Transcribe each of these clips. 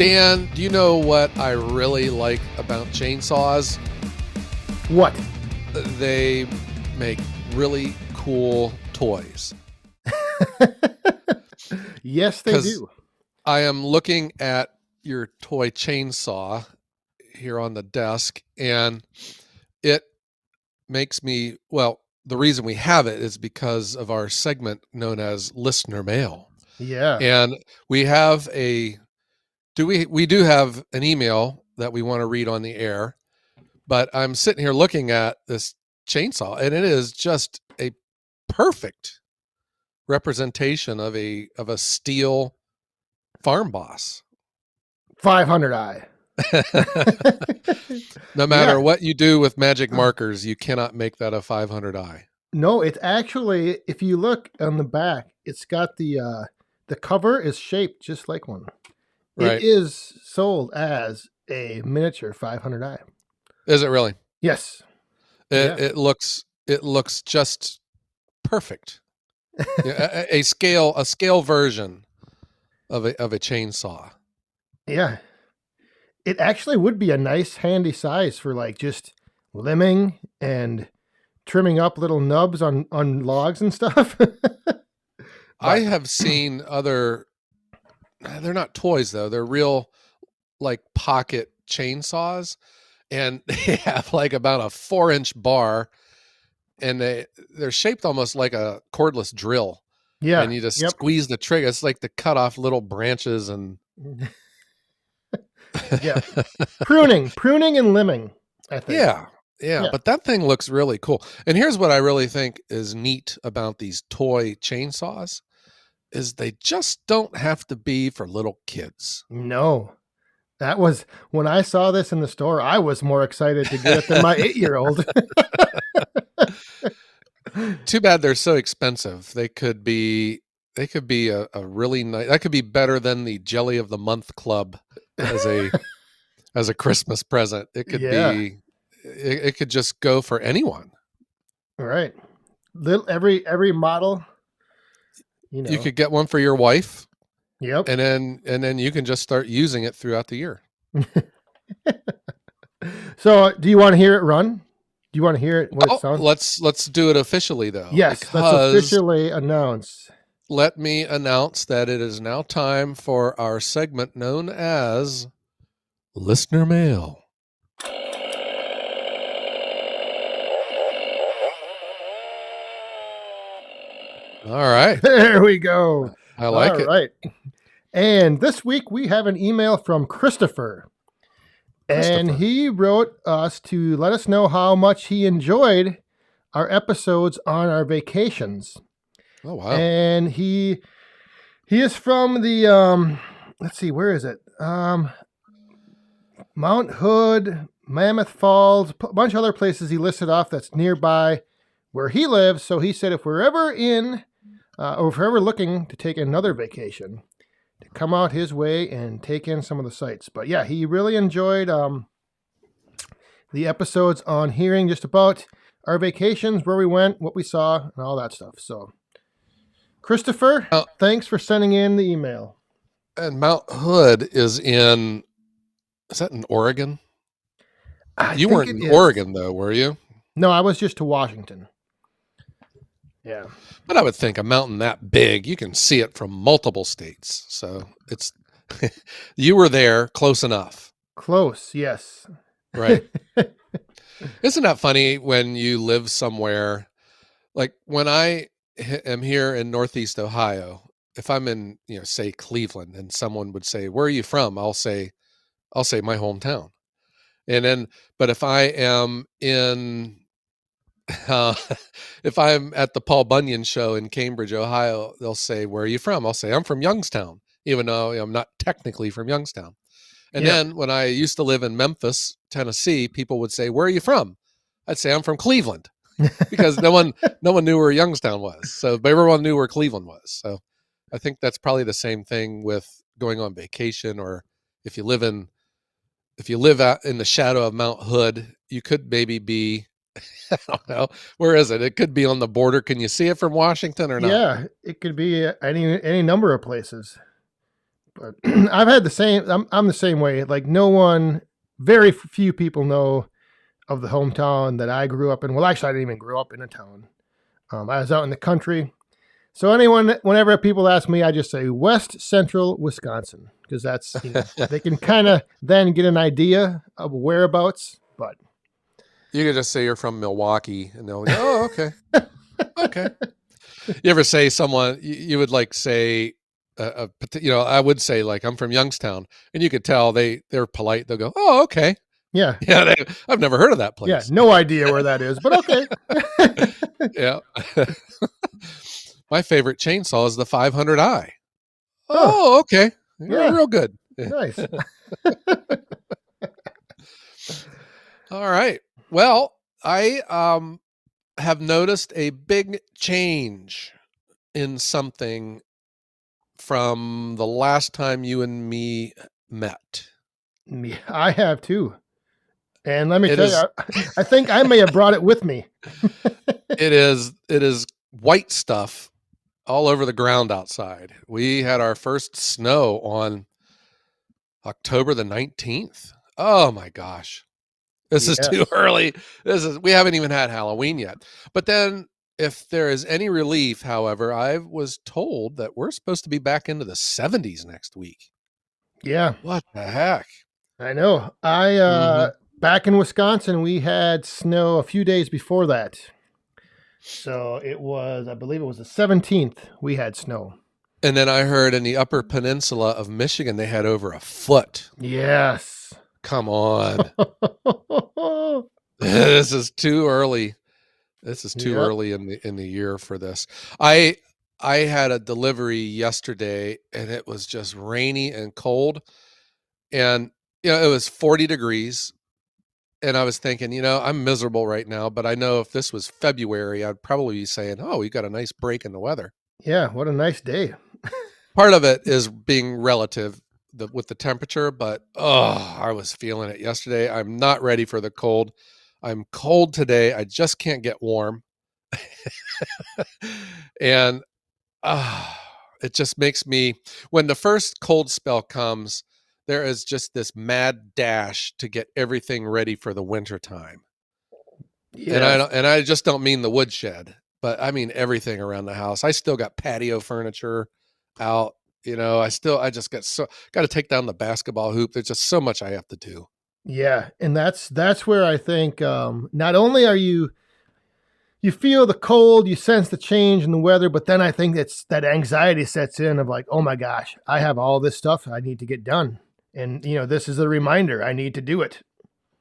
Dan, do you know what I really like about chainsaws? What? They make really cool toys. Yes, they Because do. I am looking at your toy chainsaw here on the desk, and it makes me, well, the reason we have it is because of our segment known as Listener Mail. Yeah. And we have we do have an email that we want to read on the air, but I'm sitting here looking at this chainsaw, and it is just a perfect representation of a steel farm boss. 500i. No matter Yeah. what you do with magic markers, you cannot make that a 500i. No, it's actually, if you look on the back, it's got the cover is shaped just like one. It Right? is sold as a miniature 500i. Is it really? Yes. It Yeah. it looks just perfect. Yeah, a scale version of a chainsaw. Yeah. It actually would be a nice handy size for like just limbing and trimming up little nubs on logs and stuff. I have seen other, they're not toys though. They're real like pocket chainsaws, and they have like about a 4-inch bar, and they're shaped almost like a cordless drill. Yeah. And you just Yep. squeeze the trigger. It's like to cut off little branches and Yeah. Pruning and limbing, I think. yeah. Yeah, Yeah. but that thing looks really cool. And here's what I really think is neat about these toy chainsaws is they just don't have to be for little kids. No. That was when I saw this in the store, I was more excited to get it than my 8-year-old. Too bad they're so expensive. They could be a really nice, that could be better than the Jelly of the Month Club as a Christmas present. It could Yeah. be it could just go for anyone. All right. Every model, You could get one for your wife, Yep. and then you can just start using it throughout the year. So, do you want to hear it run? Do you want to hear it what it sounds? Let's do it officially though. Yes, let's officially announce. Let me announce that it is now time for our segment known as Listener Mail. All right. There we go. I like it. All right. And this week we have an email from Christopher. And he wrote us to let us know how much he enjoyed our episodes on our vacations. Oh, wow. And he is from the let's see, where is it? Mount Hood, Mammoth Falls, a bunch of other places he listed off that's nearby where he lives. So he said if we're ever in or if we're ever looking to take another vacation, to come out his way and take in some of the sights. But yeah, he really enjoyed the episodes on hearing just about our vacations, where we went, what we saw, and all that stuff. So, Christopher, thanks for sending in the email. And Mount Hood is that in Oregon? You weren't in Oregon, though, were you? No, I was just to Washington. Yeah. But I would think a mountain that big, you can see it from multiple states. So it's, you were there close enough. Close, yes. Right. Isn't that funny when you live somewhere, like when I am here in Northeast Ohio, if I'm in, say Cleveland, and someone would say, "Where are you from?" I'll say my hometown. And then, but if I am in, if I'm at the Paul Bunyan show in Cambridge, Ohio, they'll say, "Where are you from?" I'll say, "I'm from Youngstown," even though I'm not technically from Youngstown. And then when I used to live in Memphis, Tennessee, people would say, "Where are you from?" I'd say, "I'm from Cleveland," because no one knew where Youngstown was. So everyone knew where Cleveland was. So I think that's probably the same thing with going on vacation, or if you live out in the shadow of Mount Hood, you could maybe be, I don't know, where is it? It could be on the border. Can you see it from Washington or not? Yeah, it could be any number of places. But I've had the same. I'm the same way. Like no one, very few people know of the hometown that I grew up in. Well, actually, I didn't even grow up in a town. I was out in the country. So whenever people ask me, I just say West Central Wisconsin because that's they can kind of then get an idea of whereabouts. But You could just say you're from Milwaukee, and they'll go, "Oh, okay, okay." You ever say someone you would like say I would say like I'm from Youngstown, and you could tell they're polite. They'll go, "Oh, okay." yeah, Yeah, I've never heard of that yeah, place. no idea where that is, but okay. Yeah. My favorite chainsaw is the 500i. Oh, Oh, okay. You're yeah, real good. nice. All right. Well, I have noticed a big change in something from the last time you and me met. I have too. And let me It tell is you, I think I may have brought it with me. it is white stuff all over the ground outside. We had our first snow on October the 19th. Oh my gosh. This is too Yes. early. We haven't even had Halloween yet. But then if there is any relief, however, I was told that we're supposed to be back into the 70s next week. Yeah, What the heck? I know. I Hmm. back in Wisconsin, we had snow a few days before that. So I believe it was the 17th we had snow. And then I heard in the upper peninsula of Michigan they had over a foot. Yes. Come on. This is too early. This is too Yep. early in the year for this. I I had a delivery yesterday and it was just rainy and cold, and it was 40 degrees, and I was thinking, I'm miserable right now, but I know if this was February, I'd probably be saying, "Oh, we got a nice break in the weather." Yeah, what a nice day. Part of it is being relative with the temperature, but I was feeling it yesterday. I'm not ready for the cold. I'm cold today. I just can't get warm. And uh, it just makes me, when the first cold spell comes, there is just this mad dash to get everything ready for the winter time. And I Yes. don't, and I just don't mean the woodshed, but I mean everything around the house. I still got patio furniture out. I just got to take down the basketball hoop. There's just so much I have to do. Yeah, and that's where I think not only are you feel the cold, you sense the change in the weather, but then I think it's that anxiety sets in of like, oh my gosh, I have all this stuff I need to get done. And this is a reminder I need to do it.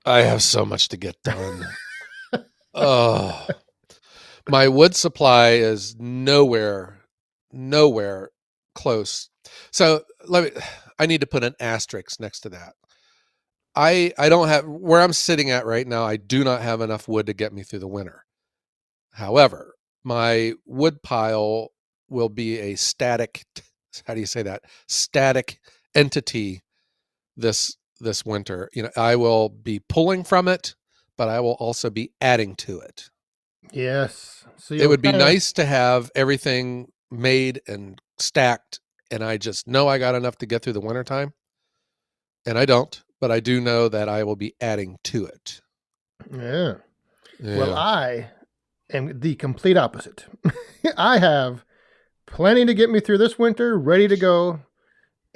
I have so much to get done. Oh, my wood supply is nowhere close. So I need to put an asterisk next to that. I don't have, where I'm sitting at right now, I do not have enough wood to get me through the winter. However, my wood pile will be a static, how do you say that? Static entity this winter. I will be pulling from it, but I will also be adding to it. Yes. So It you'll would be kind of nice to have everything made and stacked, and I just know I got enough to get through the wintertime. And I don't, but I do know that I will be adding to it. yeah. Well, Yeah. I am the complete opposite. I have plenty to get me through this winter, ready to go,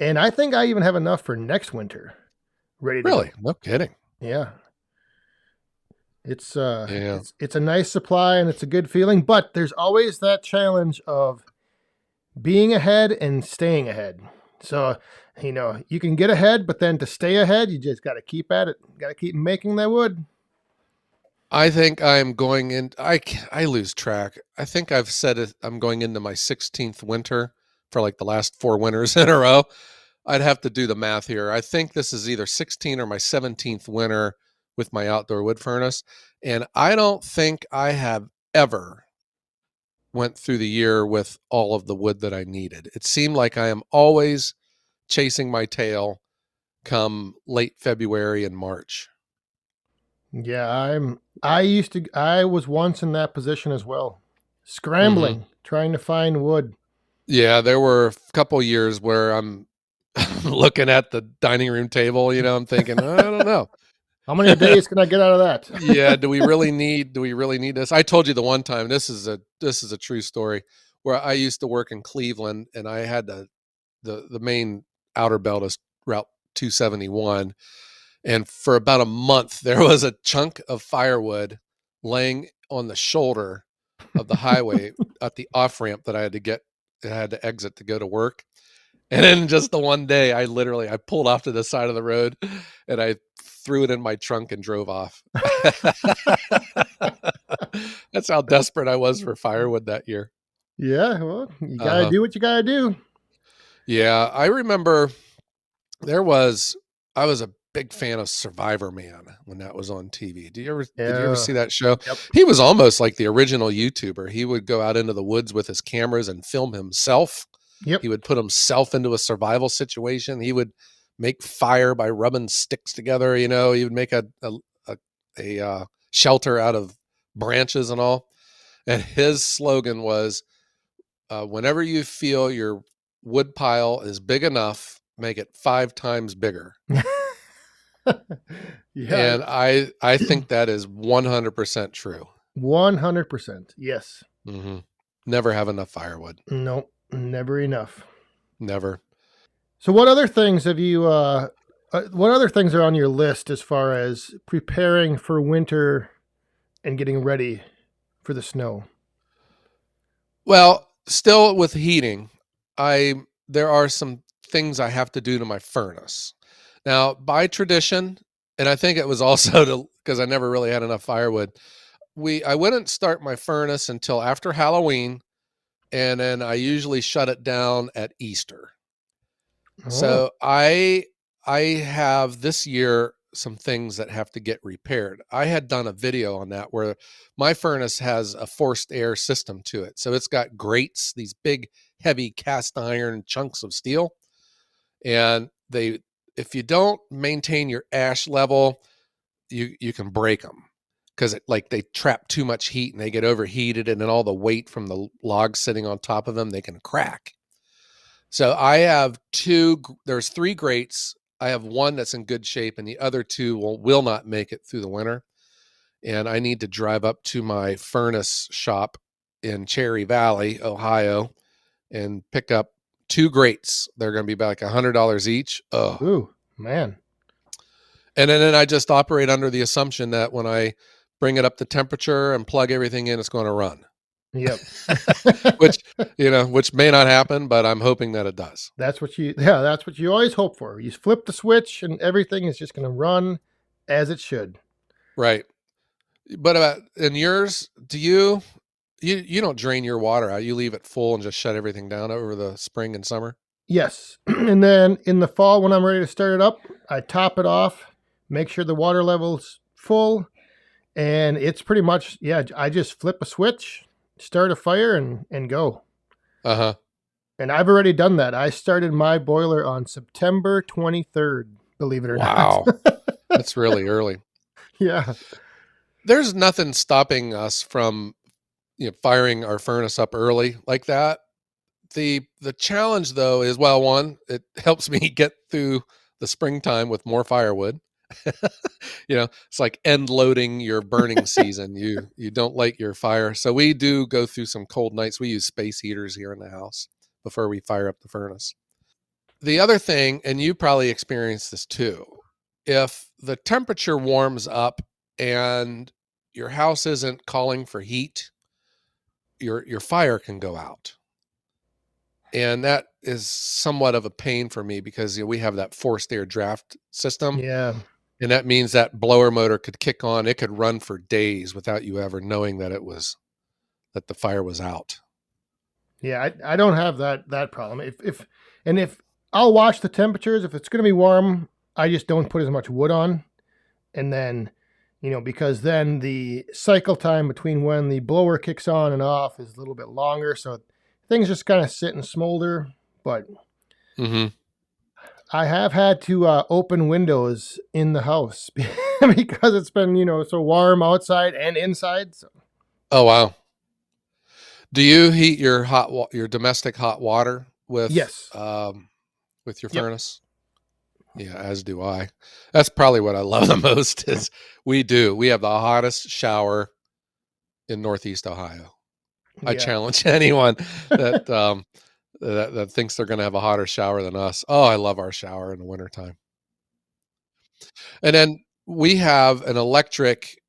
and I think I even have enough for next winter, ready to Really? go. No kidding. Yeah. It's Yeah. it's a nice supply and it's a good feeling, but there's always that challenge of being ahead and staying ahead. So, you can get ahead, but then to stay ahead, you just got to keep at it. Got to keep making that wood. I think I'm going in. I lose track. I think I've said it. I'm going into my 16th winter for like the last 4 winters in a row. I'd have to do the math here. I think this is either 16 or my 17th winter with my outdoor wood furnace. And I don't think I have ever went through the year with all of the wood that I needed. It seemed like I am always chasing my tail come late February and March. Yeah, I was once in that position as well. Hmm. Scrambling, trying to find wood. Yeah, there were a couple years where I'm looking at the dining room table, I'm thinking, I don't know. How many days can I get out of that? Yeah, do we really need this? I told you the one time, this is a true story, where I used to work in Cleveland, and I had the main outer belt is Route 271, and for about a month there was a chunk of firewood laying on the shoulder of the highway at the off ramp that I had to exit to go to work. And then just the one day, I pulled off to the side of the road, and I threw it in my trunk and drove off. That's how desperate I was for firewood that year. Yeah, well, you Uh gotta huh. do what you gotta do. Yeah, I remember there was. I was a big fan of Survivor Man when that was on TV. Did you ever Yeah. see that show? Yep. He was almost like the original YouTuber. He would go out into the woods with his cameras and film himself. Yep. He would put himself into a survival situation. He would make fire by rubbing sticks together. He would make a shelter out of branches and all. And his slogan was, "Whenever you feel your wood pile is big enough, make it 5 times bigger." Yeah. And I think that is 100% true. 100%. Yes. Hmm. Never have enough firewood. Nope. Never enough. Never. So, what other things have you? What other things are on your list as far as preparing for winter and getting ready for the snow? Well, still with heating, I there are some things I have to do to my furnace. Now, by tradition, and I think it was also to because I never really had enough firewood. I wouldn't start my furnace until after Halloween, and then I usually shut it down at Easter. Oh, So I have this year some things that have to get repaired. I had done a video on that where my furnace has a forced air system to it. So it's got grates, these big heavy cast iron chunks of steel, and they if you don't maintain your ash level, you can break them because like they trap too much heat and they get overheated, and then all the weight from the logs sitting on top of them, they can crack. So I have there's three grates. I have one that's in good shape, and the other two will not make it through the winter. And I need to drive up to my furnace shop in Cherry Valley, Ohio, and pick up two grates. They're going to be about like $100 each. Oh, ooh, man. and then I just operate under the assumption that when I bring it up to temperature and plug everything in, it's going to run. Yep. which which may not happen, but I'm hoping that it does. That's what you always hope for. You flip the switch and everything is just going to run as it should. Right. But about in yours, do you don't drain your water out? You leave it full and just shut everything down over the spring and summer? Yes. And then in the fall, when I'm ready to start it up, I top it off, make sure the water level's full, and it's pretty much, yeah, I just flip a switch, start a fire, and go. Uh-huh. And I've already done that. I started my boiler on September 23rd, believe it or not. Wow. That's really early. Yeah. There's nothing stopping us from firing our furnace up early like that. The challenge though is, well, one, it helps me get through the springtime with more firewood. It's like end loading your burning season. You don't light your fire. So we do go through some cold nights. We use space heaters here in the house before we fire up the furnace. The other thing, and you probably experienced this too, if the temperature warms up and your house isn't calling for heat, your fire can go out. And that is somewhat of a pain for me because we have that forced air draft system. Yeah. And that means that blower motor could kick on. It could run for days without you ever knowing that the fire was out. Yeah, I don't have that problem. If I'll watch the temperatures, if it's going to be warm, I just don't put as much wood on, and then because then the cycle time between when the blower kicks on and off is a little bit longer, so things just kind of sit and smolder. But Mm-hmm. I have had to open windows in the house because it's been so warm outside and inside. So. Oh wow. Do you heat your your domestic hot water with Yes. with your Yep. furnace? Yeah, as do I. That's probably what I love the most is we have the hottest shower in Northeast Ohio. I Yeah. challenge anyone that that thinks they're going to have a hotter shower than us. Oh, I love our shower in the wintertime. And then we have an electric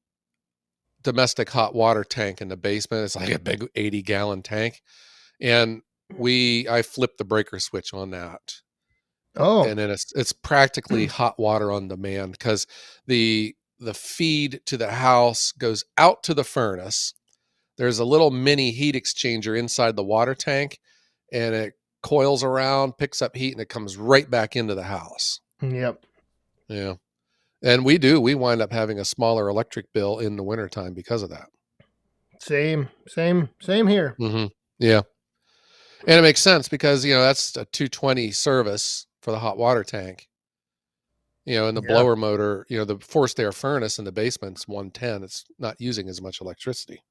domestic hot water tank in the basement. It's like a big 80-gallon tank. And I flip the breaker switch on that. Oh. And then it's practically hot water on demand because the feed to the house goes out to the furnace. There's a little mini heat exchanger inside the water tank, and it coils around, picks up heat, and it comes right back into the house. Yep. Yeah. And we wind up having a smaller electric bill in the wintertime because of that. Same here. Mm-hmm. Yeah. And it makes sense because, that's a 220 service for the hot water tank. And the Yeah. blower motor, the forced air furnace in the basement's 110. It's not using as much electricity.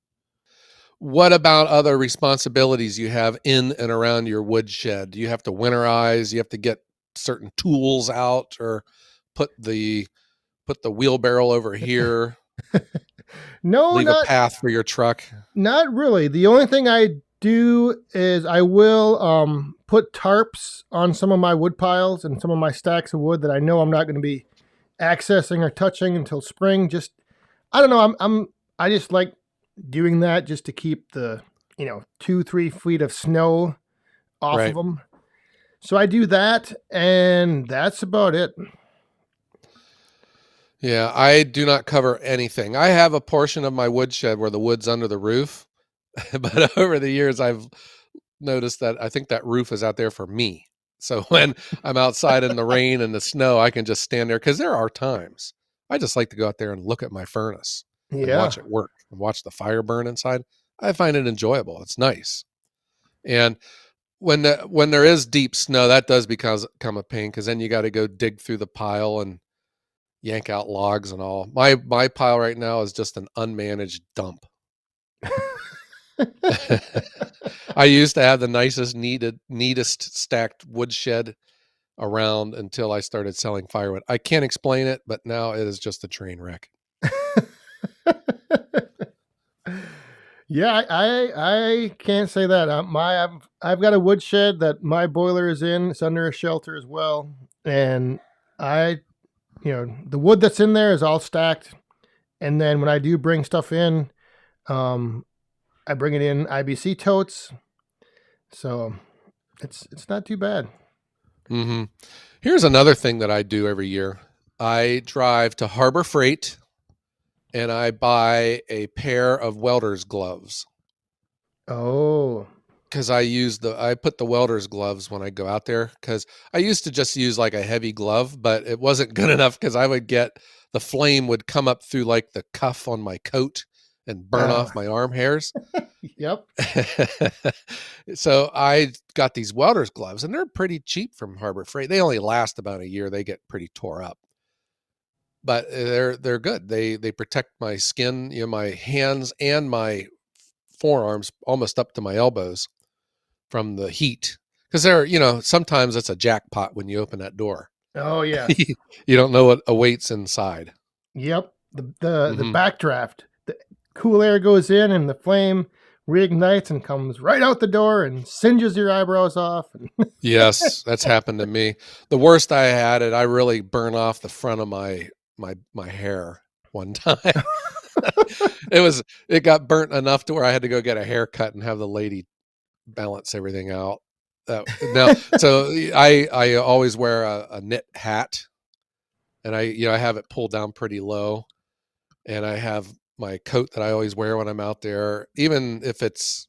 What about other responsibilities you have in and around your woodshed? Do you have to winterize? You have to get certain tools out, or put the wheelbarrow over here, No, leave a path for your truck? not really. The only thing I do is I will put tarps on some of my wood piles and some of my stacks of wood that I know I'm not going to be accessing or touching until spring. Just I don't know. I just like doing that just to keep the 2-3 feet of snow off of Right. them. So I do that, and that's about it. Yeah, I do not cover anything. I have a portion of my woodshed where the wood's under the roof, but over the years I've noticed that I think that roof is out there for me. So when I'm outside in the rain and the snow, I can just stand there because there are times I just like to go out there and look at my furnace and Yeah. watch it work and watch the fire burn inside. I find it enjoyable. It's nice. And when there is deep snow, that does become a pain because then you got to go dig through the pile and yank out logs and all. My pile right now is just an unmanaged dump. I used to have the neatest stacked woodshed around until I started selling firewood. I can't explain it, but now it is just a train wreck. Yeah, I can't say that. I've got a woodshed that my boiler is in. It's under a shelter as well, and the wood that's in there is all stacked. And then when I do bring stuff in, I bring it in IBC totes, so it's not too bad. Mm-hmm. Here's another thing that I do every year. I drive to Harbor Freight and I buy a pair of welder's gloves. Oh, Because I put the welder's gloves when I go out there, because I used to just use like a heavy glove, but it wasn't good enough because the flame would come up through like the cuff on my coat and burn off my arm hairs. yep. So I got these welder's gloves, and they're pretty cheap from Harbor Freight. They only last about a year. They get pretty tore up, but they're good. They protect my skin, my hands and my forearms almost up to my elbows from the heat, because sometimes it's a jackpot when you open that door. Oh yes. You don't know what awaits inside. Yep. The Mm-hmm. backdraft. The cool air goes in, and the flame reignites and comes right out the door and singes your eyebrows off. Yes, that's happened to me. The worst I had it, I really burned off the front of my hair one time. It got burnt enough to where I had to go get a haircut and have the lady balance everything out. Now, so I always wear a knit hat, and I have it pulled down pretty low, and I have my coat that I always wear when I'm out there. Even if it's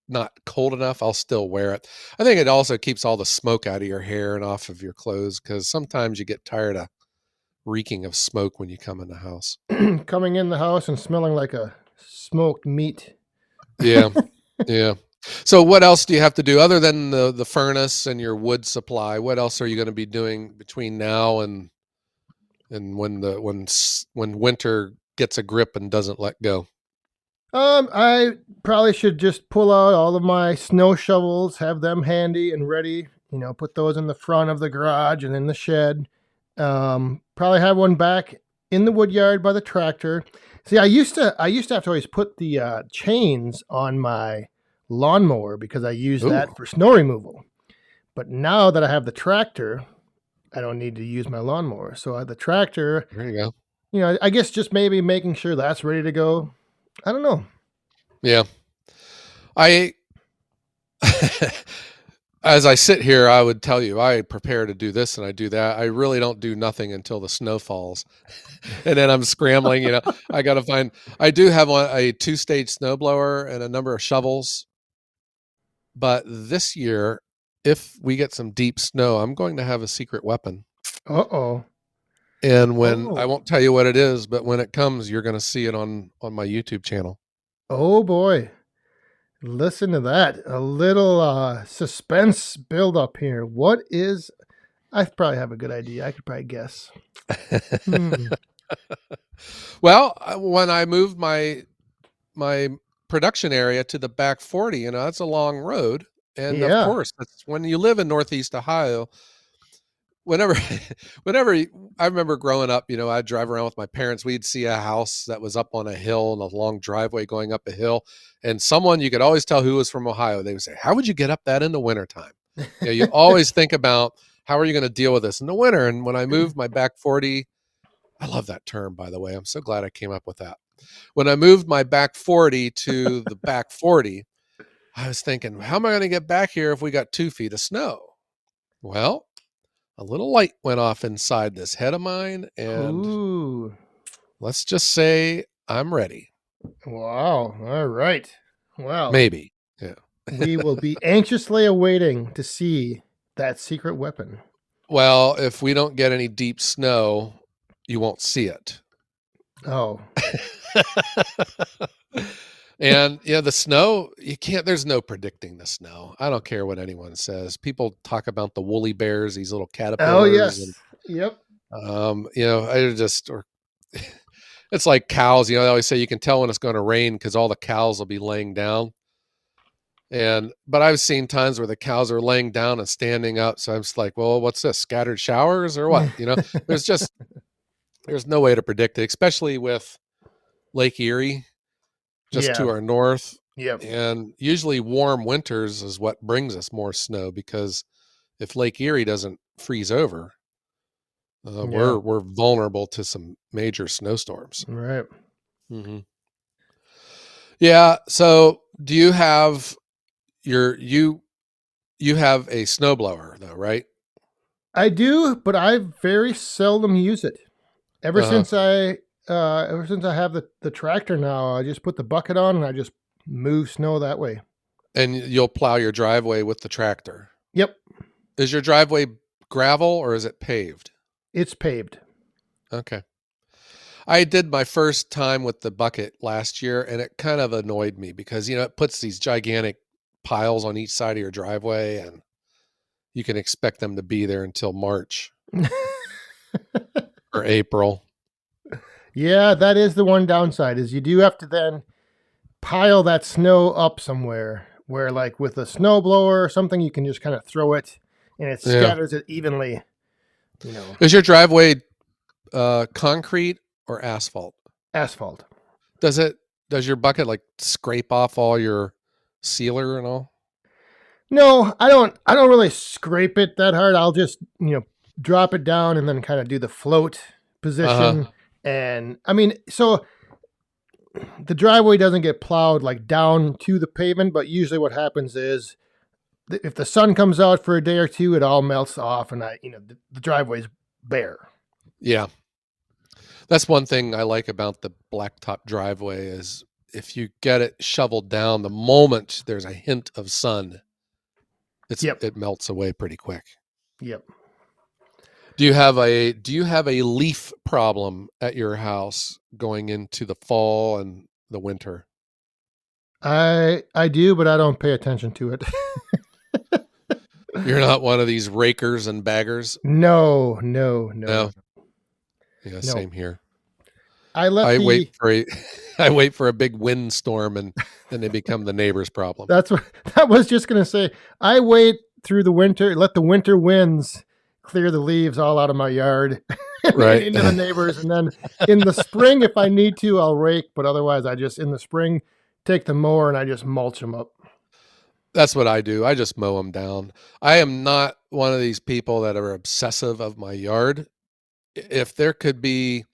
not cold enough, I'll still wear it. I think it also keeps all the smoke out of your hair and off of your clothes, because sometimes you get tired of reeking of smoke when you come in the house. Coming in the house and smelling like a smoked meat. Yeah. Yeah. So what else do you have to do other than the furnace and your wood supply? What else are you going to be doing between now and when winter gets a grip and doesn't let go? I probably should just pull out all of my snow shovels, have them handy and ready, put those in the front of the garage and in the shed. Probably have one back in the wood yard by the tractor. See, I used to have to always put the chains on my lawnmower because I use Ooh, that for snow removal. But now that I have the tractor, I don't need to use my lawnmower. So the tractor, there you go. I guess just maybe making sure that's ready to go. I don't know. Yeah. I as I sit here, I would tell you I prepare to do this and I do that. I really don't do nothing until the snow falls. And then I'm scrambling, I got to find I do have a two-stage snowblower and a number of shovels, but this year if we get some deep snow, I'm going to have a secret weapon. Uh-oh. And when I Oh. won't tell you what it is, but when it comes, you're going to see it on my YouTube channel. Oh boy. Listen to that. A little suspense build up here. What is I probably have a good idea. I could probably guess. Hmm. Well, when I moved my production area to the back 40, that's a long road. And of Yeah. course, that's when you live in Northeast Ohio, whenever I remember growing up, I'd drive around with my parents, we'd see a house that was up on a hill and a long driveway going up a hill, and someone you could always tell who was from Ohio. They would say, how would you get up that in the wintertime? You always think about how are you going to deal with this in the winter. And when I moved my back 40, I love that term, by the way, I'm so glad I came up with that. When I moved my back 40 to the back 40, I was thinking, how am I going to get back here if we got 2 feet of snow? Well, a little light went off inside this head of mine, and Ooh. let's just say I'm ready. Wow. All right. Well, Maybe. Yeah. we will be anxiously awaiting to see that secret weapon. Well, if we don't get any deep snow, you won't see it. Oh. And the snow, there's no predicting the snow. I don't care what anyone says. People talk about the woolly bears, these little Oh caterpillars, yes. Yep. I just, or it's like cows, they always say you can tell when it's going to rain because all the cows will be laying down. But I've seen times where the cows are laying down and standing up. So I'm just like, well, what's this? Scattered showers or what? There's no way to predict it, especially with Lake Erie just Yeah. to our north. Yep. And usually warm winters is what brings us more snow, because if Lake Erie doesn't freeze over, Yeah. we're vulnerable to some major snowstorms. Right. Mm-hmm. Yeah. So do you have you have a snowblower though, right? I do, but I very seldom use it. Ever Uh-huh. since I have the tractor now, I just put the bucket on and I just move snow that way. And you'll plow your driveway with the tractor. Yep. Is your driveway gravel or is it paved? It's paved. Okay. I did my first time with the bucket last year, and it kind of annoyed me because, it puts these gigantic piles on each side of your driveway, and you can expect them to be there until March or April. Yeah, that is the one downside is you do have to then pile that snow up somewhere where like with a snow blower or something you can just kind of throw it and it Yeah. scatters it evenly, Is your driveway concrete or asphalt? asphalt. Does your bucket like scrape off all your sealer and all? No, I don't really scrape it that hard. I'll just, drop it down and then kind of do the float position. Uh-huh. And I mean, so the driveway doesn't get plowed like down to the pavement, but usually what happens is if the sun comes out for a day or two, it all melts off and the driveway's bare. Yeah. That's one thing I like about the blacktop driveway is if you get it shoveled down, the moment there's a hint of sun, Yep. it melts away pretty quick. Yep. Do you have a leaf problem at your house going into the fall and the winter? I do, but I don't pay attention to it. You're not one of these rakers and baggers? No. No. Yeah, No. same here. I let I the wait for a I wait for a big windstorm and then they become the neighbor's problem. That's what I was just going to say. I wait through the winter, let the winter winds clear the leaves all out of my yard and Right. into the neighbors. And then in the spring, if I need to, I'll rake. But otherwise, I just in the spring take the mower and I just mulch them up. That's what I do. I just mow them down. I am not one of these people that are obsessive of my yard. If there could be,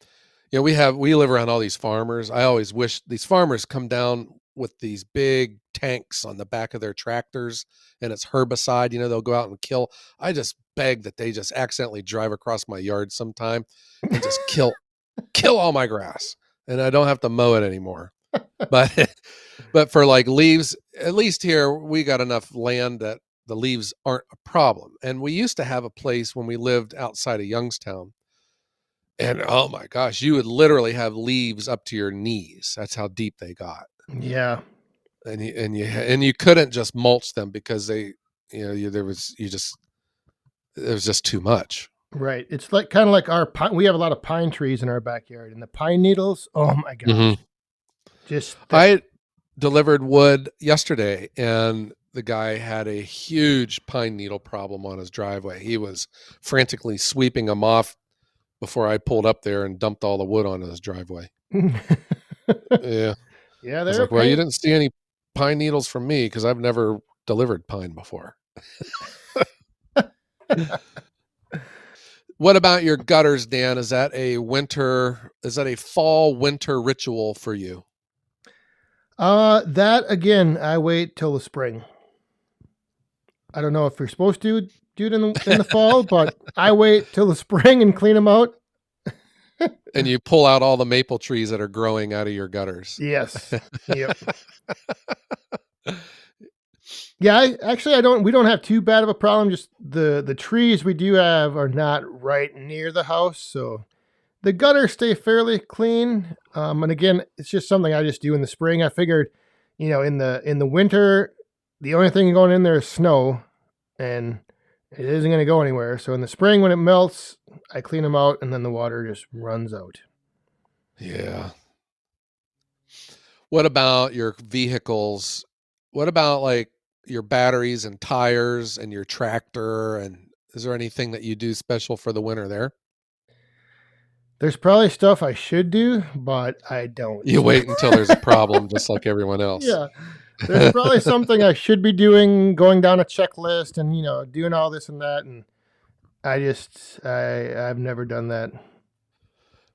we live around all these farmers. I always wish these farmers come down with these big tanks on the back of their tractors and it's herbicide, they'll go out and kill. I just beg that they just accidentally drive across my yard sometime and just kill all my grass and I don't have to mow it anymore. But but for like leaves, at least here we got enough land that the leaves aren't a problem. And we used to have a place when we lived outside of Youngstown. And oh my gosh, you would literally have leaves up to your knees. That's how deep they got. Yeah. And you couldn't just mulch them because they, there was it was just too much. Right. It's like kind of like our pine. We have a lot of pine trees in our backyard, and the pine needles. Oh my gosh, just thick. I delivered wood yesterday, and the guy had a huge pine needle problem on his driveway. He was frantically sweeping them off before I pulled up there and dumped all the wood on his driveway. Yeah. Yeah, I was like, well, you didn't see any pine needles from me because I've never delivered pine before. What about your gutters, Dan? Is that a fall winter ritual for you? That again, I wait till the spring. I don't know if you're supposed to do it in the fall, but I wait till the spring and clean them out. And you pull out all the maple trees that are growing out of your gutters. Yes. Yep. Yeah, we don't have too bad of a problem. Just the trees we do have are not right near the house, so the gutters stay fairly clean. And again, it's just something I just do in the spring. I figured, in the winter, the only thing going in there is snow, and it isn't going to go anywhere. So in the spring, when it melts, I clean them out, and then the water just runs out. Yeah. What about your vehicles? What about like your batteries and tires and your tractor? And is there anything that you do special for the winter there? There's probably stuff I should do, but I don't. You wait until there's a problem, just like everyone else. Yeah. There's probably something I should be doing, going down a checklist and, doing all this and that. And I've never done that.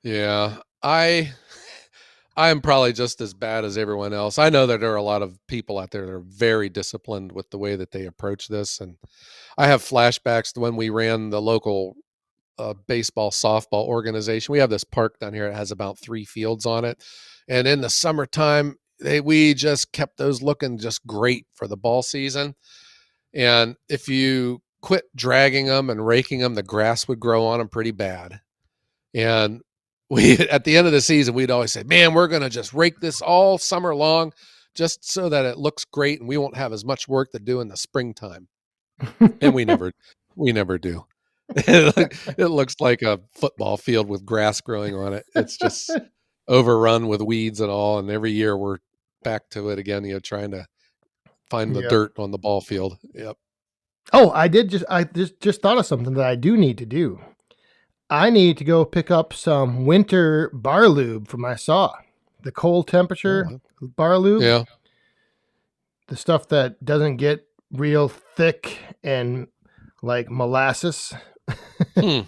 Yeah. I'm probably just as bad as everyone else. I know that there are a lot of people out there that are very disciplined with the way that they approach this. And I have flashbacks to when we ran the local baseball, softball organization. We have this park down here that has about 3 fields on it. And in the summertime, we just kept those looking just great for the ball season. And if you quit dragging them and raking them, the grass would grow on them pretty bad. And we, at the end of the season, we'd always say, man, we're going to just rake this all summer long just so that it looks great and we won't have as much work to do in the springtime. And we never do. It looks like a football field with grass growing on it. It's just overrun with weeds and all. And every year we're back to it again, trying to find the dirt on the ball field. Yep. Oh, I just thought of something that I do need to do. I need to go pick up some winter bar lube for my saw. The cold temperature bar lube. Yeah. The stuff that doesn't get real thick and like molasses. I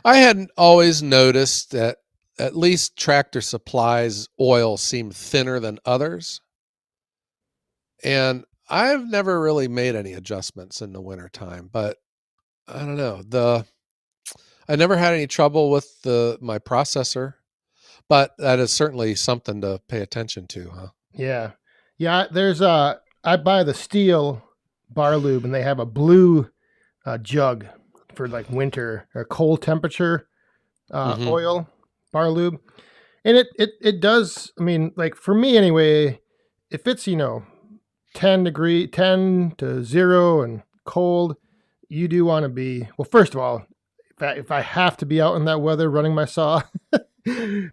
hadn't always noticed that at least Tractor Supply's oil seemed thinner than others. And I've never really made any adjustments in the wintertime, but I don't know. I never had any trouble with my processor, but that is certainly something to pay attention to, huh? Yeah. Yeah, I buy the steel bar lube and they have a blue jug for like winter or cold temperature oil bar lube. And it does, I mean, like for me anyway, if it's, 10 to 0 and cold, you do want to be, well, first of all, if I have to be out in that weather running my saw,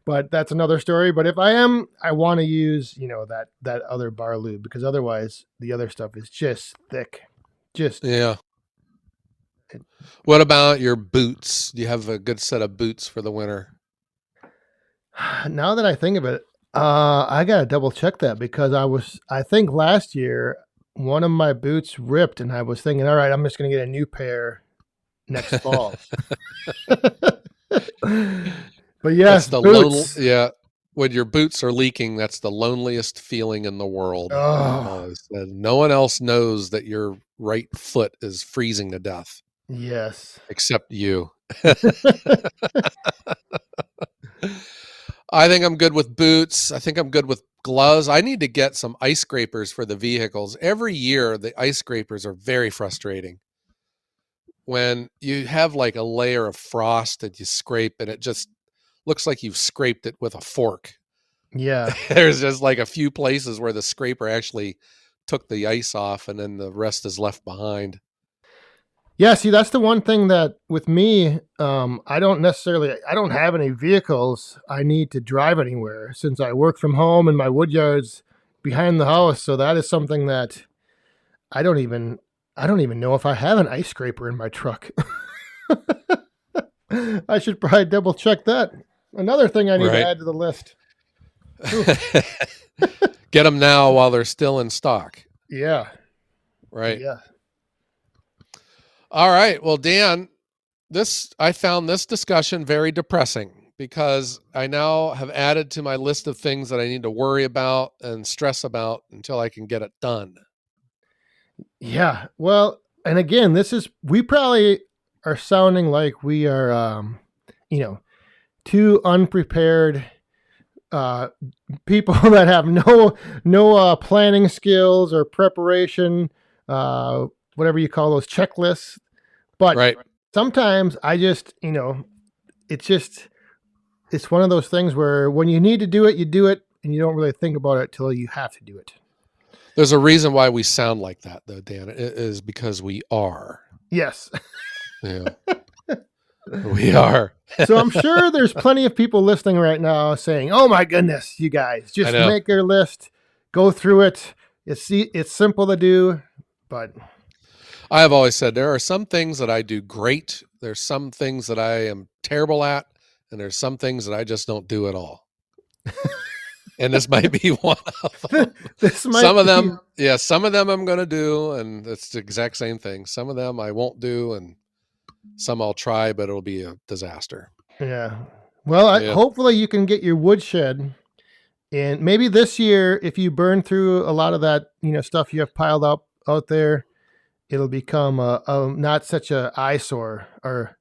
but that's another story. But if I am, I want to use, that other bar lube because otherwise the other stuff is just thick. Yeah. What about your boots? Do you have a good set of boots for the winter? Now that I think of it, I gotta double check that because I think last year one of my boots ripped, and I was thinking, all right, I'm just gonna get a new pair next fall. But That's yes, the boots. yeah. When your boots are leaking, that's the loneliest feeling in the world. I've Oh, always said no one else knows that your right foot is freezing to death yes. except you. I think I'm good with boots. I think I'm good with gloves. I need to get some ice scrapers for the vehicles. Every year, the ice scrapers are very frustrating. When you have like a layer of frost that you scrape and it just looks like you've scraped it with a fork. Yeah. There's just like a few places where the scraper actually took the ice off and then the rest is left behind. Yeah, see, that's the one thing that with me, I don't have any vehicles I need to drive anywhere since I work from home and my wood yard's behind the house. So that is something that I don't even, I don't even know if I have an ice scraper in my truck. I should probably double check that. Another thing I need to Right. add to the list. Get them now while they're still in stock. Yeah. Right. Yeah. All right. Well, Dan, I found this discussion very depressing because I now have added to my list of things that I need to worry about and stress about until I can get it done. Yeah. Well, and again, we probably are sounding like we are, too unprepared uh, people that have no planning skills or preparation, whatever you call those checklists. But Right. sometimes I just, it's one of those things where when you need to do it, you do it, and you don't really think about it till you have to do it. There's a reason why we sound like that, though, Dan. It is because we are. Yes. Yeah. We are. So I'm sure there's plenty of people listening right now saying, "Oh my goodness, you guys, just make your list, go through it. It's simple to do." But I have always said there are some things that I do great. There's some things that I am terrible at, and there's some things that I just don't do at all. And this might be one of them. Some of them I'm going to do, and it's the exact same thing. Some of them I won't do, and some I'll try, but it'll be a disaster. Yeah. Well, hopefully you can get your woodshed, and maybe this year, if you burn through a lot of that, stuff you have piled up out there, it'll become a not such a eyesore or,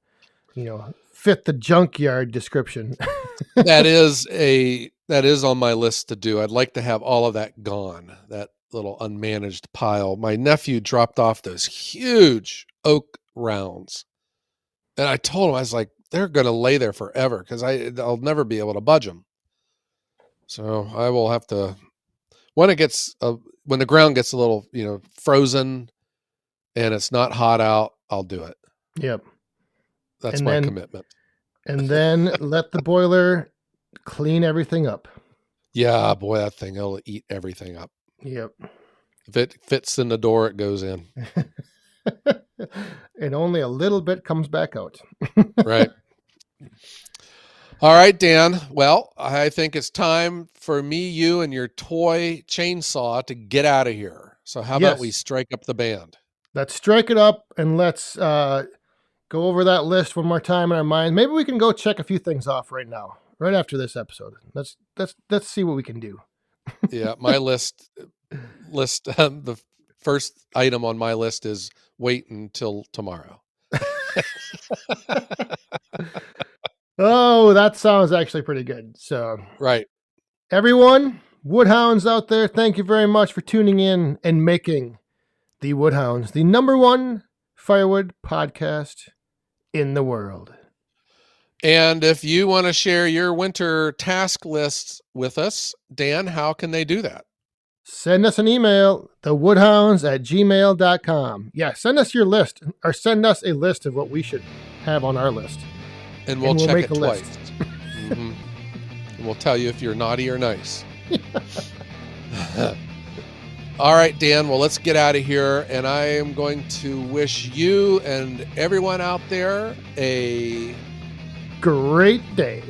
fit the junkyard description. That is on my list to do. I'd like to have all of that gone, that little unmanaged pile. My nephew dropped off those huge oak rounds. And I told him, I was like, they're going to lay there forever because I'll never be able to budge them. So I will have to, when the ground gets a little, frozen and it's not hot out, I'll do it. Yep. That's my commitment. And then let the boiler clean everything up. Yeah, boy, that thing, it'll eat everything up. Yep. If it fits in the door, it goes in. And only a little bit comes back out. Right. All right, Dan. Well, I think it's time for me, you, and your toy chainsaw to get out of here. So how about we strike up the band? Let's strike it up and let's go over that list one more time in our mind. Maybe we can go check a few things off right now, right after this episode. Let's see what we can do. Yeah, my list. The first item on my list is wait until tomorrow. Oh, that sounds actually pretty good. So, right. Everyone, Woodhounds out there, thank you very much for tuning in and making the Woodhounds the #1 firewood podcast in the world. And if you want to share your winter task lists with us, Dan, how can they do that? Send us an email, thewoodhounds@gmail.com. Yeah, send us your list, or send us a list of what we should have on our list. And we'll check it twice. Mm-hmm. And we'll tell you if you're naughty or nice. All right, Dan. Well, let's get out of here. And I am going to wish you and everyone out there a great day.